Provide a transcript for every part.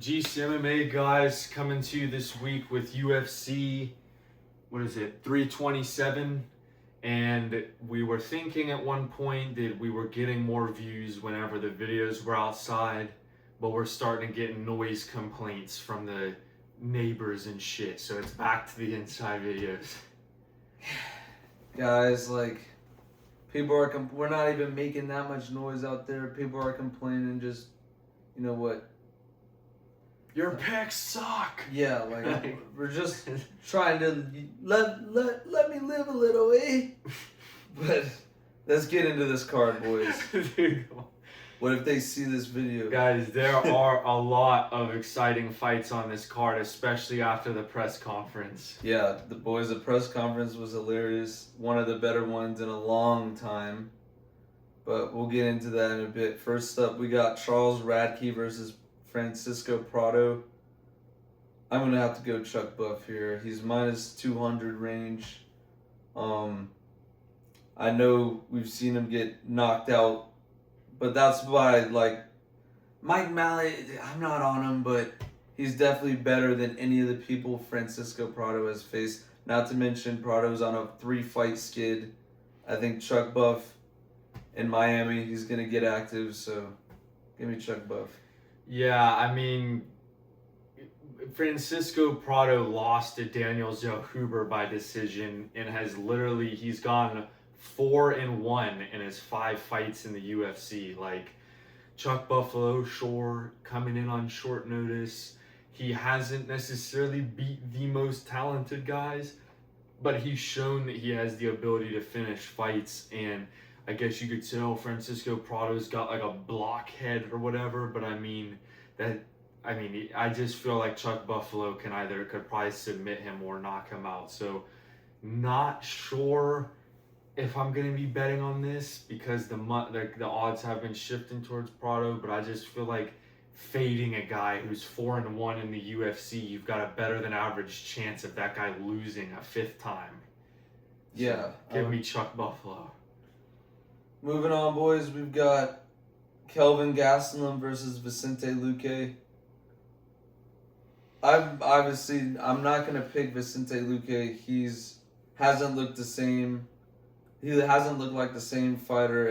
GCMMA guys coming to you this week with UFC, 327. And we were thinking at one point that we were getting more views whenever the videos were outside, but we're starting to get noise complaints from the neighbors and shit. So it's back to the inside videos. Guys, people are we're not even making that much noise out there. People are complaining. Just, you know what? Your pecs suck. Yeah, we're just trying to let me live a little, eh? But let's get into this card, boys. What if they see this video? Guys, there are a lot of exciting fights on this card, especially after the press conference. Yeah, the press conference was hilarious. One of the better ones in a long time. But we'll get into that in a bit. First up, we got Charles Radke versus Francisco Prado. I'm going to have to go Chuck Buff here. He's minus 200 range. I know we've seen him get knocked out, but that's by, Mike Malley, I'm not on him, but he's definitely better than any of the people Francisco Prado has faced. Not to mention, Prado's on a 3-fight skid. I think Chuck Buff in Miami, he's going to get active, so give me Chuck Buff. Yeah, I mean, Francisco Prado lost to Daniel Zellhuber by decision and he's gone 4-1 in his 5 fights in the UFC. Chuck Buffalo, sure, coming in on short notice. He hasn't necessarily beat the most talented guys, but he's shown that he has the ability to finish fights. And I guess you could say, Francisco Prado's got a blockhead or whatever, but I just feel like Chuck Buffalo could probably submit him or knock him out. So not sure if I'm going to be betting on this because the odds have been shifting towards Prado, but I just feel like fading a guy who's 4-1 in the UFC, you've got a better than average chance of that guy losing a 5th time. So yeah. Give me Chuck Buffalo. Moving on, boys, we've got Kelvin Gastelum versus Vicente Luque. I'm not going to pick Vicente Luque. Hasn't looked the same. He hasn't looked like the same fighter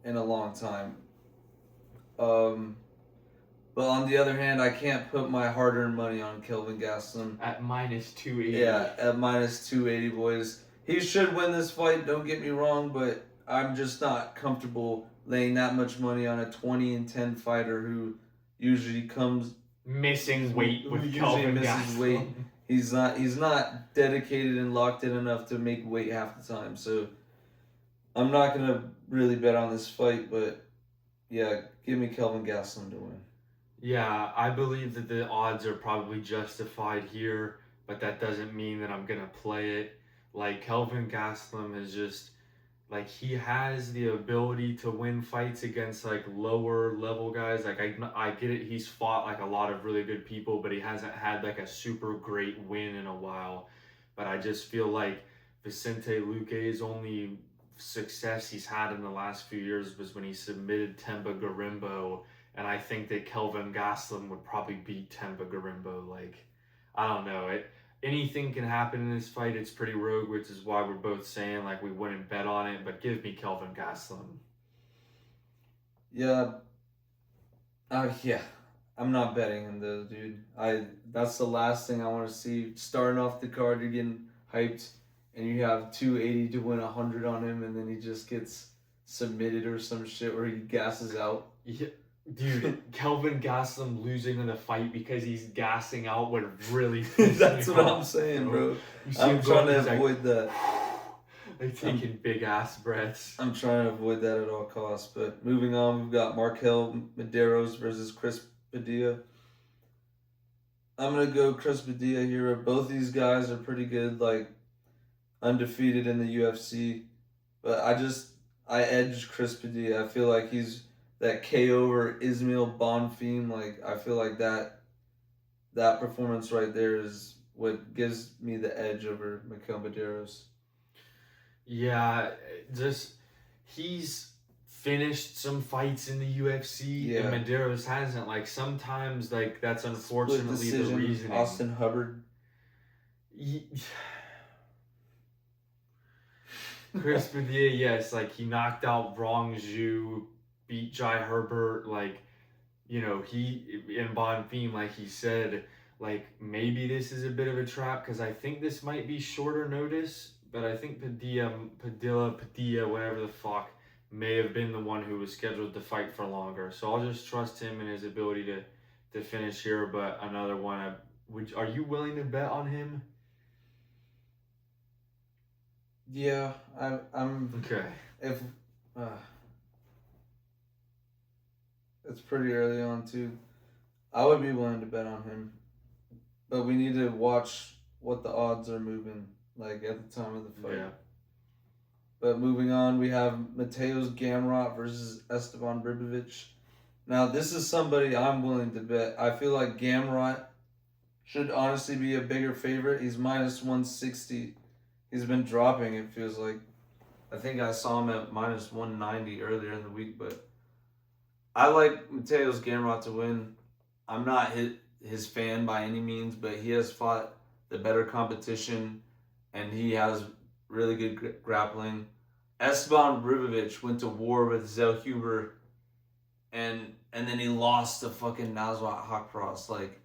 in a long time. But on the other hand, I can't put my hard-earned money on Kelvin Gastelum. At minus 280. Yeah, at minus 280, boys. He should win this fight, don't get me wrong, but I'm just not comfortable laying that much money on a 20-10 fighter who usually comes missing weight with Kelvin Gastelum. He's not dedicated and locked in enough to make weight half the time. So I'm not going to really bet on this fight, but yeah, give me Kelvin Gastelum to win. Yeah, I believe that the odds are probably justified here, but that doesn't mean that I'm going to play it. Kelvin Gastelum is just, he has the ability to win fights against, lower level guys. I get it, he's fought, a lot of really good people, but he hasn't had, a super great win in a while. But I just feel like Vicente Luque's only success he's had in the last few years was when he submitted Temba Garimbo, and I think that Kelvin Gastelum would probably beat Temba Garimbo. I don't know. Anything can happen in this fight. It's pretty rogue, which is why we're both saying we wouldn't bet on it, but give me Kelvin Gastelum. Yeah. Yeah. I'm not betting him though, dude. That's the last thing I want to see. Starting off the card, you're getting hyped, and you have 280 to win 100 on him, and then he just gets submitted or some shit where he gasses out. Yeah. Dude, Kelvin Gastelum losing in the fight because he's gassing out would really That's what I'm saying, bro. I'm trying to avoid that. Taking big ass breaths. I'm trying to avoid that at all costs. But moving on, we've got Markel Medeiros versus Chris Padilla. I'm going to go Chris Padilla here. Both these guys are pretty good, undefeated in the UFC. But I edge Chris Padilla. I feel like he's that KO over Ismail Bonfim, I feel like that performance right there is what gives me the edge over Markel Medeiros. Yeah, he's finished some fights in the UFC, and Yeah. Medeiros hasn't. Like sometimes, like that's Split unfortunately the decision. reasoning. Austin Hubbard. Chris Padilla, yes, like he knocked out Rong Zhu, beat Jai Herbert, like he in Bonfim, like he said, like maybe this is a bit of a trap because I think this might be shorter notice, but I think Padilla, whatever the fuck, may have been the one who was scheduled to fight for longer. So I'll just trust him and his ability to finish here. But another one, are you willing to bet on him? Yeah, I'm. Okay. If it's pretty early on too, I would be willing to bet on him, but we need to watch what the odds are moving like at the time of the fight. Yeah. But moving on, we have Mateos Gamrot versus Esteban Ribovic. Now, this is somebody I'm willing to bet. I feel like Gamrot should honestly be a bigger favorite. He's minus 160. He's been dropping, it feels like. I think I saw him at minus 190 earlier in the week, but I like Mateos Gamrot to win. I'm not his fan by any means, but he has fought the better competition, and he has really good grappling. Esteban Ribovic went to war with Zell Huber, and then he lost to fucking Nasrat Hakparas. Like,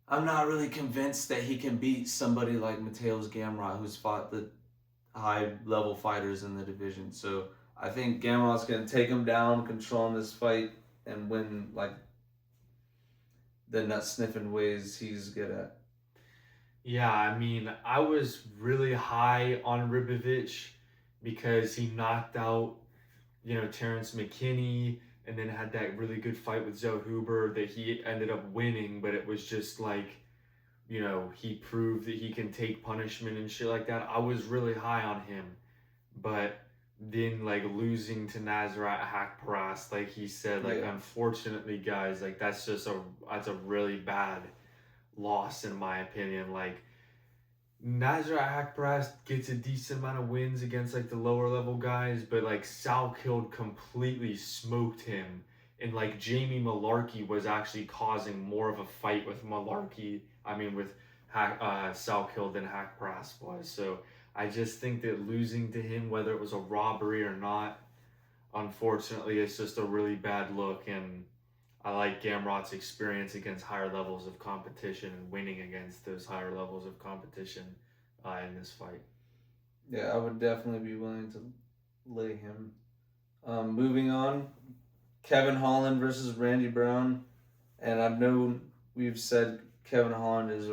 I'm not really convinced that he can beat somebody like Mateos Gamrot, who's fought the high-level fighters in the division. So I think Gamrot's going to take him down, control this fight, and win, like, the nut-sniffing ways he's good at. Yeah, I mean, I was really high on Ribovic because he knocked out, Terrence McKinney, and then had that really good fight with Zoe Huber that he ended up winning, but it was just like, he proved that he can take punishment and shit like that. I was really high on him, but then like losing to Nasrat Hakparas, like he said, like unfortunately, guys, like that's a really bad loss in my opinion. Like Nasrat Hakparas gets a decent amount of wins against like the lower level guys, but like Sal Kild completely smoked him, and like Jamie Malarkey was actually causing more of a fight with Sal Kild than Hakparas was. So I just think that losing to him, whether it was a robbery or not, unfortunately, it's just a really bad look, and I like Gamrot's experience against higher levels of competition and winning against those higher levels of competition in this fight. Yeah, I would definitely be willing to lay him. Moving on, Kevin Holland versus Randy Brown. And I know we've said Kevin Holland is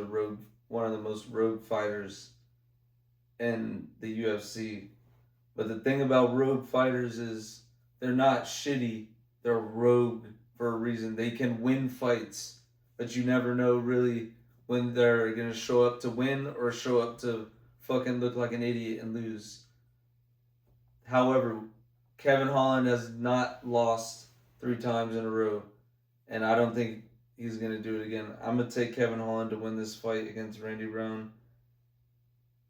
one of the most rogue fighters in the UFC. But the thing about rogue fighters is they're not shitty. They're rogue for a reason. They can win fights, but you never know really when they're going to show up to win or show up to fucking look like an idiot and lose. However, Kevin Holland has not lost 3 times in a row, and I don't think he's going to do it again. I'm going to take Kevin Holland to win this fight against Randy Brown.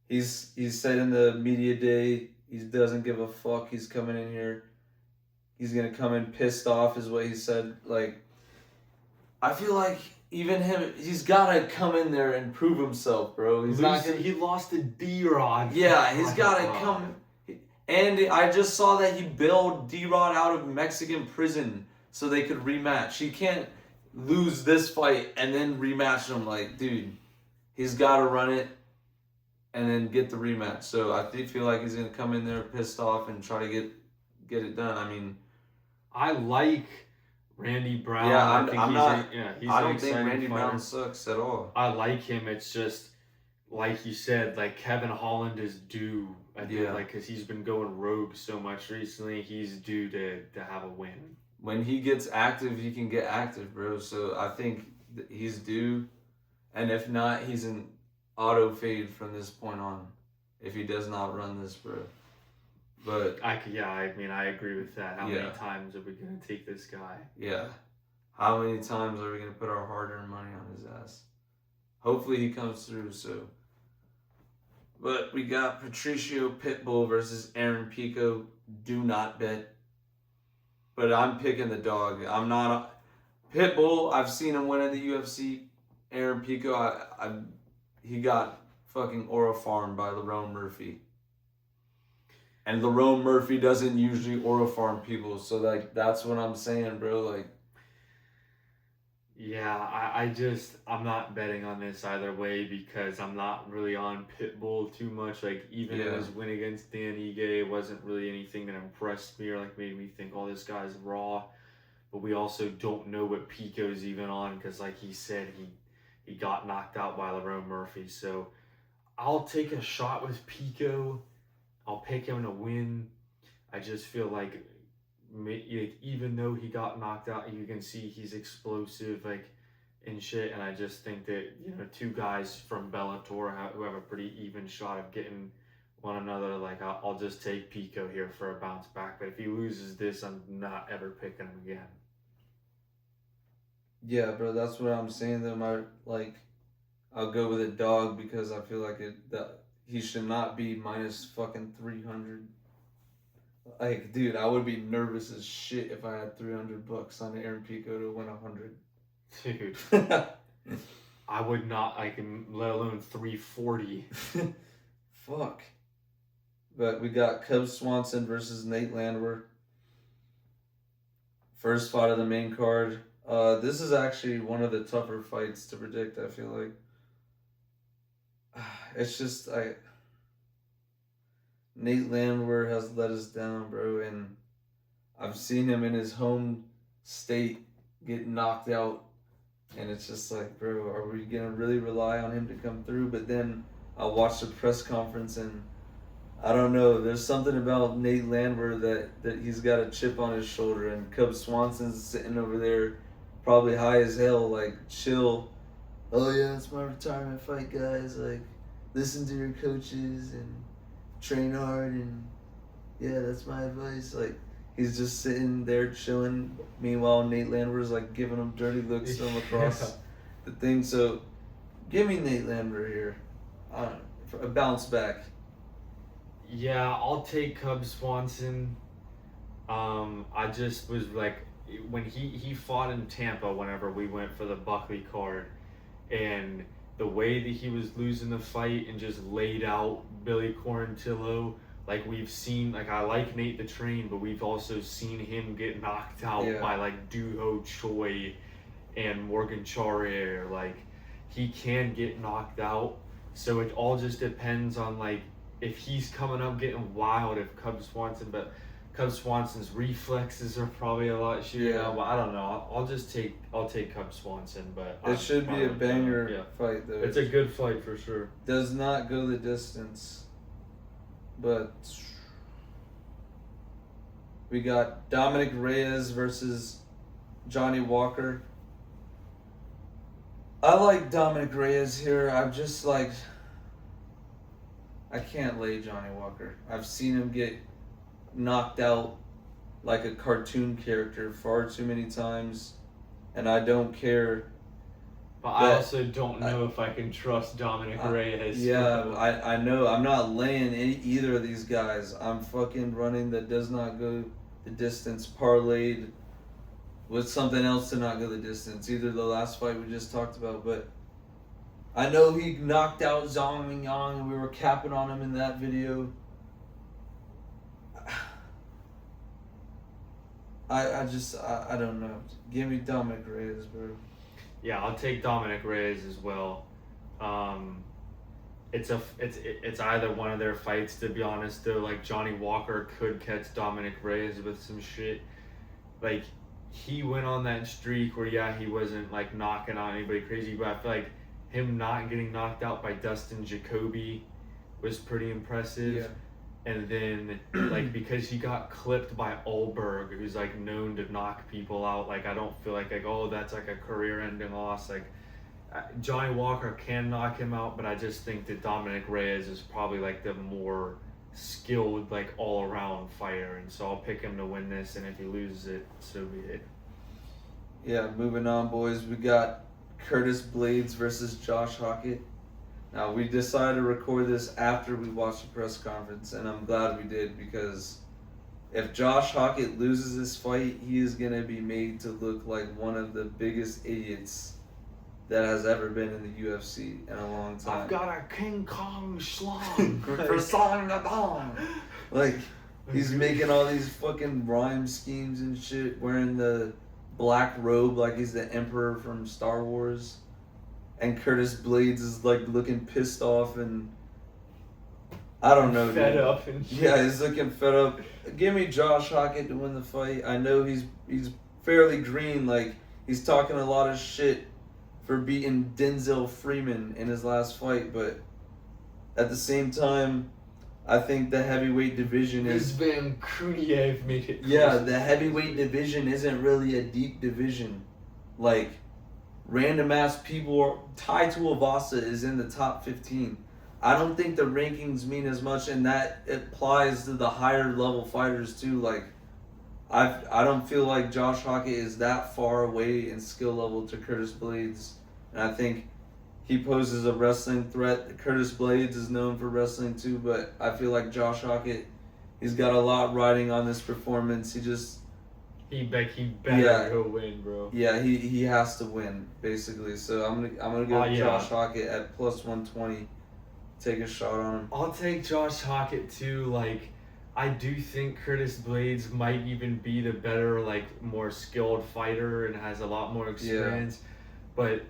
He's said in the media day he doesn't give a fuck. He's coming in here. He's going to come in pissed off is what he said. Like, I feel like even him, he's got to come in there and prove himself, bro. He lost to D-Rod. Yeah, he's got to come. And I just saw that he bailed D-Rod out of Mexican prison so they could rematch. He can't lose this fight and then rematch him. Like, dude, he's got to run it and then get the rematch. So I feel like he's going to come in there pissed off and try to get it done. I mean, I like Randy Brown. Yeah, I don't think Randy Brown sucks at all. I like him. It's just like you said, like Kevin Holland is due. I think, because he's been going rogue so much recently. He's due to have a win. When he gets active, he can get active, bro. So I think he's due, and if not, he's an auto fade from this point on. If he does not run this, bro. But I agree with that. How many times are we gonna take this guy? Yeah. How many times are we gonna put our hard-earned money on his ass? Hopefully he comes through. So. But we got Patricio Pitbull versus Aaron Pico. do not bet. But I'm picking the dog. I'm not Pitbull. I've seen him win in the UFC. Aaron Pico, he got fucking aura farmed by Lerone Murphy. And Lerone Murphy doesn't usually aura farm people, so like that's what I'm saying, bro. Like, Yeah, I'm not betting on this either way because I'm not really on Pitbull too much. Like even yeah, his win against Dan Ige wasn't really anything that impressed me or like made me think, oh, this guy's raw. But we also don't know what Pico's even on because, like he said, he got knocked out by Lerone Murphy. So I'll take a shot with Pico. I'll pick him to win. I just feel like even though he got knocked out, you can see he's explosive, like and shit. And I just think that two guys from Bellator who have a pretty even shot of getting one another. Like I'll just take Pico here for a bounce back. But if he loses this, I'm not ever picking him again. yeah, bro. That's what I'm saying. Though I'll go with a dog because I feel like that he should not be minus fucking 300. Like, dude, I would be nervous as shit if I had $300 on Aaron Pico to win 100. Dude, I would not like him, let alone 340. Fuck. But we got Cub Swanson versus Nate Landwehr. First fight of the main card. This is actually one of the tougher fights to predict, I feel like. It's just Nate Landwehr has let us down, bro, and I've seen him in his home state get knocked out, and it's just like, bro, are we gonna really rely on him to come through? But then I watched the press conference, and I don't know. There's something about Nate Landwehr that he's got a chip on his shoulder, and Cub Swanson's sitting over there, probably high as hell, like chill. Oh yeah, it's my retirement fight, guys. Like, listen to your coaches and train hard, and yeah, that's my advice. Like, he's just sitting there chilling. Meanwhile, Nate Landwehr's like giving him dirty looks from across the thing. So, give me Nate Landwehr here. For a bounce back. Yeah, I'll take Cub Swanson. I just was like, when he fought in Tampa whenever we went for the Buckley card, and the way that he was losing the fight and just laid out Billy Quarantillo, like we've seen, like I like Nate the Train, but we've also seen him get knocked out by like Duho Choi and Morgan Charrier. Like he can get knocked out, so it all just depends on like if he's coming up getting wild, if Cub Swanson's reflexes are probably a lot shittier now, but I don't know. I'll take Cub Swanson, but it should be a banger fight though. It's a good fight for sure. Does not go the distance, but we got Dominic Reyes versus Johnny Walker. I like Dominic Reyes here. I'm just like, I can't lay Johnny Walker. I've seen him get knocked out like a cartoon character far too many times, and I don't care. But I also don't know if I can trust Dominic Reyes. Yeah, I know. I'm not laying either of these guys. I'm fucking running the does not go the distance parlayed with something else to not go the distance. Either the last fight we just talked about, but I know he knocked out Zhang Mingyang and we were capping on him in that video. I don't know. Give me Dominic Reyes, bro. Yeah, I'll take Dominic Reyes as well. It's either one of their fights, to be honest. Though, like Johnny Walker could catch Dominic Reyes with some shit. Like he went on that streak where he wasn't like knocking out anybody crazy, but I feel like him not getting knocked out by Dustin Jacoby was pretty impressive. Yeah. And then, like, because he got clipped by Ulberg, who's, like, known to knock people out, like, I don't feel like, oh, that's, like, a career-ending loss. Like, Johnny Walker can knock him out, but I just think that Dominic Reyes is probably, like, the more skilled, like, all-around fighter. And so I'll pick him to win this, and if he loses it, so be it. Yeah, moving on, boys. We got Curtis Blades versus Josh Hockett. Now, we decided to record this after we watched the press conference, and I'm glad we did because if Josh Hockett loses this fight, he is going to be made to look like one of the biggest idiots that has ever been in the UFC in a long time. I've got a King Kong schlong for selling the dong. Like, he's making all these fucking rhyme schemes and shit, wearing the black robe like he's the Emperor from Star Wars. And Curtis Blades is like looking pissed off and I don't know. Fed dude. up and shit. Yeah, he's looking fed up. Give me Josh Hockett to win the fight. I know he's fairly green. Like, he's talking a lot of shit for beating Denzel Freeman in his last fight, but at the same time, I think the heavyweight division is... Van Krudiev made it. Yeah, the heavyweight division isn't really a deep division. Like, random ass people... Tai Tuivasa is in the top 15. I don't think the rankings mean as much, and that applies to the higher level fighters too. Like, I don't feel like Josh Hockett is that far away in skill level to Curtis Blades, and I think he poses a wrestling threat. Curtis Blades is known for wrestling too, but I feel like Josh Hockett, he's got a lot riding on this performance. He better go win, bro. Yeah, he has to win basically. So I'm gonna go Josh Hockett at plus 120. Take a shot on him. I'll take Josh Hockett too. Like, I do think Curtis Blades might even be the better, like, more skilled fighter and has a lot more experience. Yeah. But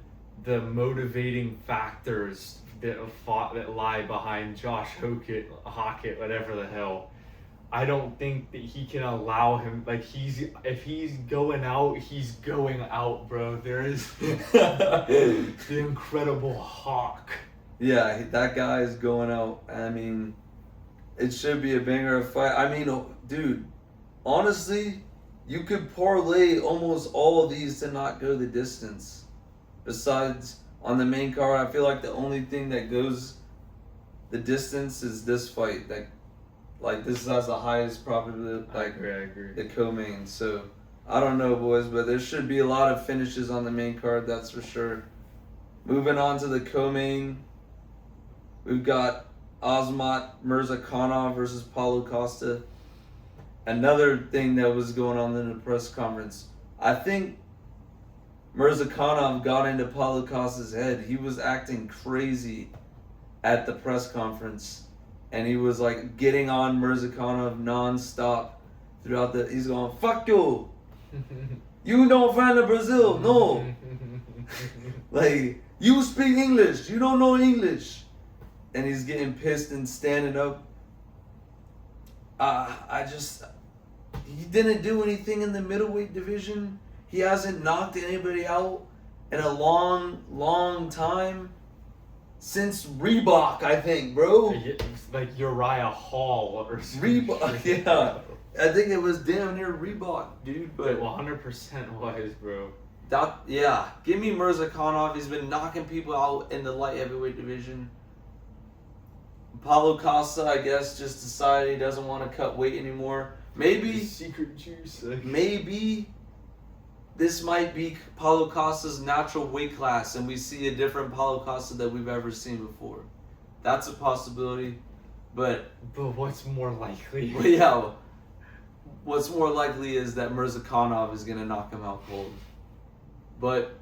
the motivating factors that lie behind Josh Hockett, whatever the hell, I don't think that he can allow him. Like, if he's going out, he's going out, bro. There is the Incredible Hawk. Yeah, that guy is going out. I mean, it should be a banger of fight. I mean, dude, honestly, you could parlay almost all of these to not go the distance. Besides, on the main card, I feel like the only thing that goes the distance is this fight. Like this has the highest probability. Like, I agree. The co-main. So, I don't know, boys, but there should be a lot of finishes on the main card, that's for sure. Moving on to the co-main. We've got Azamat Murzakanov versus Paulo Costa. Another thing that was going on in the press conference. I think Murzakanov got into Paulo Costa's head. He was acting crazy at the press conference. And he was like getting on Murzakanov non-stop throughout he's going, fuck you! You don't find the Brazil, no! Like, you speak English, you don't know English. And he's getting pissed and standing up. He didn't do anything in the middleweight division. He hasn't knocked anybody out in a long, long time. Since Reebok, I think, bro. Like Uriah Hall or something. Reebok, yeah. I think it was damn near Reebok, dude. But 100% was, bro. Yeah. Give me Murzakanov. He's been knocking people out in the light heavyweight division. Paulo Costa, I guess, just decided he doesn't want to cut weight anymore. Maybe secret juice. Maybe this might be Paulo Costa's natural weight class, and we see a different Paulo Costa that we've ever seen before. That's a possibility, but what's more likely? Yeah, what's more likely is that Murzakanov is gonna knock him out cold. But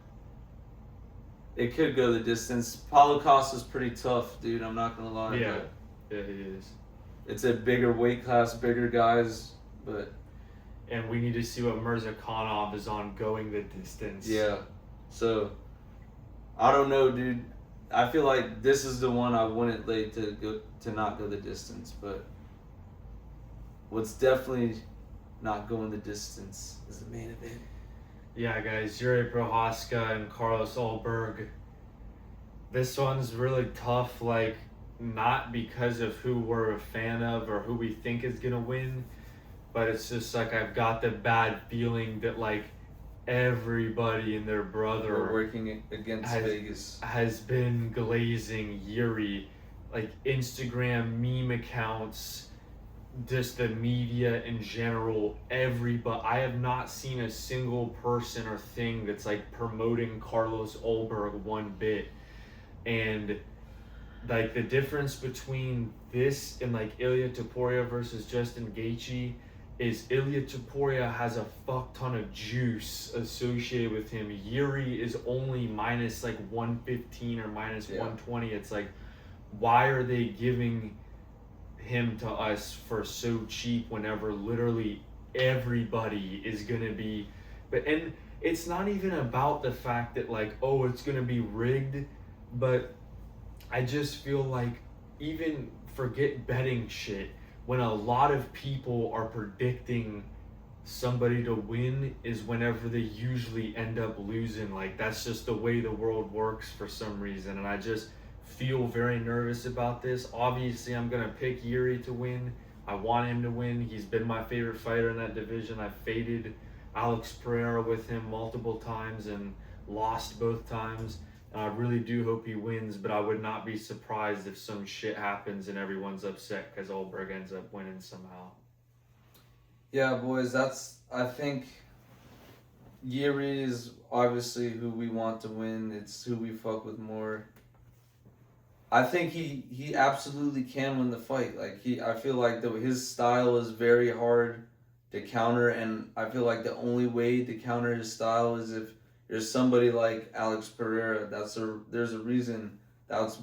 it could go the distance. Paulo Costa's pretty tough, dude. I'm not gonna lie. Yeah, he is. It's a bigger weight class, bigger guys, but. And we need to see what Murzakanov is on going the distance. Yeah. So, I don't know, dude. I feel like this is the one I wouldn't lay to not go the distance, but what's definitely not going the distance is the main event. Yeah, guys, Yuri Procházka and Carlos Ulberg. This one's really tough, like, not because of who we're a fan of or who we think is going to win, but it's just like I've got the bad feeling that, like, everybody and their brother We're working against Vegas has been glazing Yuri. Like, Instagram meme accounts, just the media in general, everybody. I have not seen a single person or thing that's like promoting Carlos Ulberg one bit. And like the difference between this and like Ilya Topuria versus Justin Gaethje is Ilya Topuria has a fuck ton of juice associated with him. Yuri is only minus like 115 or minus 120. It's like, why are they giving him to us for so cheap whenever literally everybody is gonna be, and it's not even about the fact that like, oh, it's gonna be rigged, but I just feel like, even forget betting shit, when a lot of people are predicting somebody to win is whenever they usually end up losing. Like, that's just the way the world works for some reason, and I just feel very nervous about this. Obviously, I'm gonna pick Yuri to win. I want him to win. He's been my favorite fighter in that division. I faded Alex Pereira with him multiple times and lost both times. And I really do hope he wins, but I would not be surprised if some shit happens and everyone's upset because Ulberg ends up winning somehow. Yeah, boys, I think Yuri is obviously who we want to win. It's who we fuck with more. I think he absolutely can win the fight. Like, I feel like his style is very hard to counter, and I feel like the only way to counter his style is if there's somebody like Alex Pereira. There's a reason that's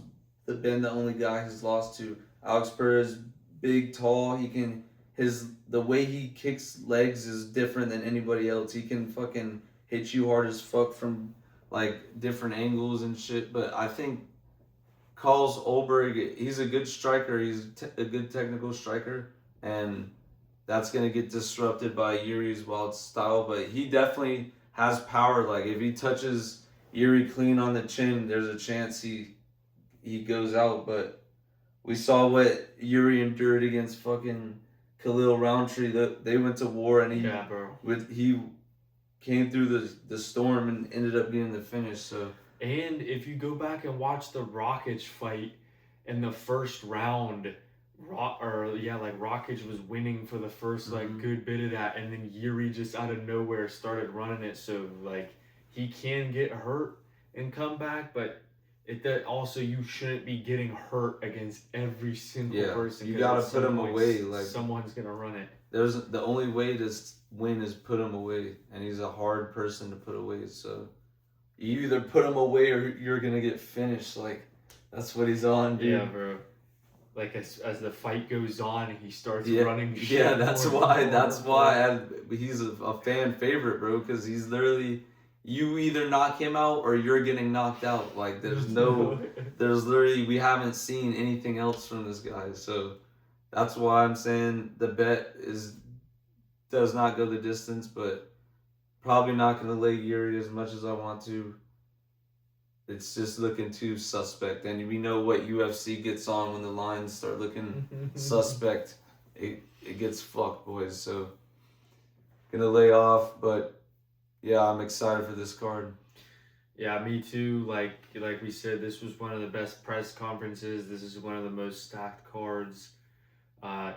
been the only guy he's lost to. Alex Pereira's big, tall. The way he kicks legs is different than anybody else. He can fucking hit you hard as fuck from like different angles and shit. But I think Carlos Ulberg, he's a good striker. He's a good technical striker, and that's gonna get disrupted by Yuri's wild style. But he definitely has power. Like, if he touches Yuri clean on the chin, there's a chance he goes out. But we saw what Yuri endured against fucking Khalil Roundtree. They went to war, and he came through the storm and ended up getting the finish. So. And if you go back and watch the Rakic fight in the first round, Rakic was winning for the first good bit of that, and then Yuri just out of nowhere started running it. So like, he can get hurt and come back, but also, you shouldn't be getting hurt against every single person. You gotta put him away. Like, someone's gonna run it. The only way to win is put him away, and he's a hard person to put away. So you either put him away or you're gonna get finished. Like, that's what he's on, dude. Yeah, bro. Like, as the fight goes on, he starts running shit. Yeah, that's why he's a fan favorite, bro. Because he's literally, you either knock him out or you're getting knocked out. Like, there's literally, we haven't seen anything else from this guy. So that's why I'm saying the bet does not go the distance, but probably not going to lay Yuri as much as I want to. It's just looking too suspect. And we know what UFC gets on when the lines start looking suspect. It gets fucked, boys. So, going to lay off, but yeah, I'm excited for this card. Yeah, me too. Like we said, this was one of the best press conferences. This is one of the most stacked cards.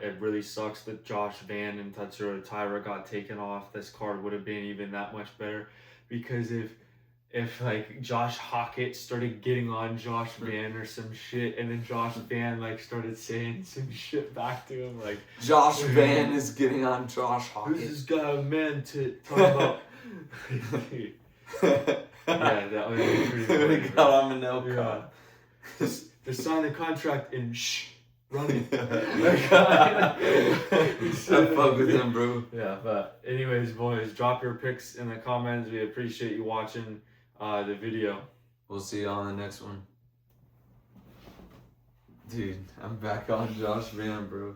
It really sucks that Josh Van and Tatsuro Taira got taken off. This card would have been even that much better, because if like Josh Hockett started getting on Josh Van or some shit, and then Josh Van like started saying some shit back to him, like, Josh Van is getting on Josh Hockett. Who's this guy meant to talk about? Yeah, that would be pretty funny. Got him an L To sign the contract and running. I fuck with him, bro. Yeah, but anyways, boys, drop your picks in the comments. We appreciate you watching the video. We'll see you on the next one. Dude, I'm back on Josh Van, bro.